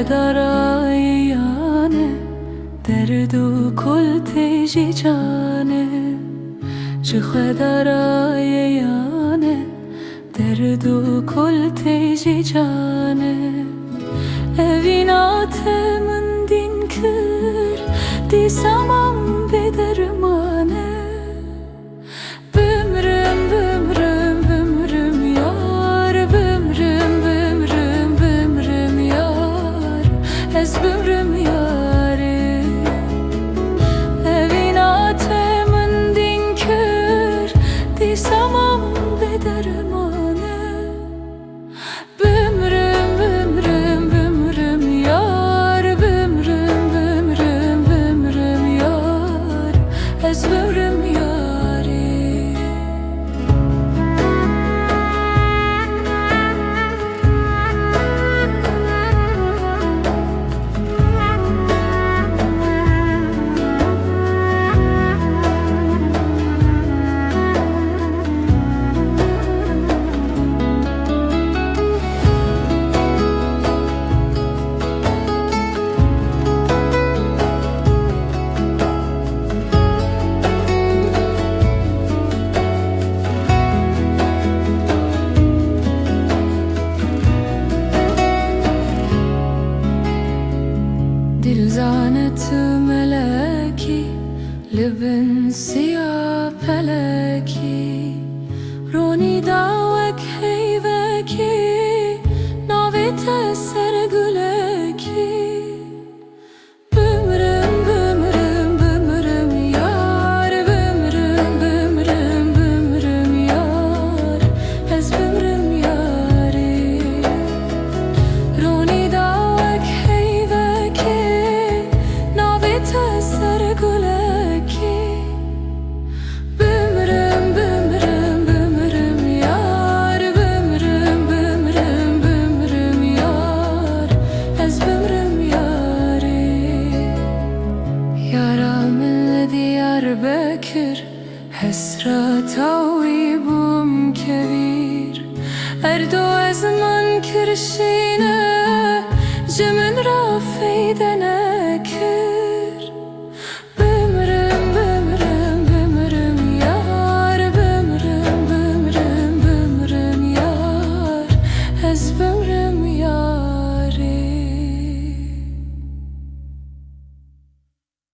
darayane derdu kul teji jane darayane derdu kul teji jane evinate min din kir di samam bedermane bümrüm bümrüm bümrüm yar bümrüm bümrüm bümrüm yar ez bümrüm yari evinate min din kir di samam bedermane bümrüm bümrüm bümrüm yar bümrüm bümrüm bümrüm yar ez bümrüm yari دلزانت ملاكي لبن سيا بلاكي روني داوك هيبكي ناويت سرگلكي بمرم بمرم بمرم يار بمرم بمرم بمرم يار ez bümrüm yari روني داوك هيبكي serguleki bümrüm bümrüm bümrüm yar bümrüm bümrüm bümrüm yar ez bümrüm yari yaram Diyarbakır hesratawi bum kebir erdo ezman kirşine cemin rafeydene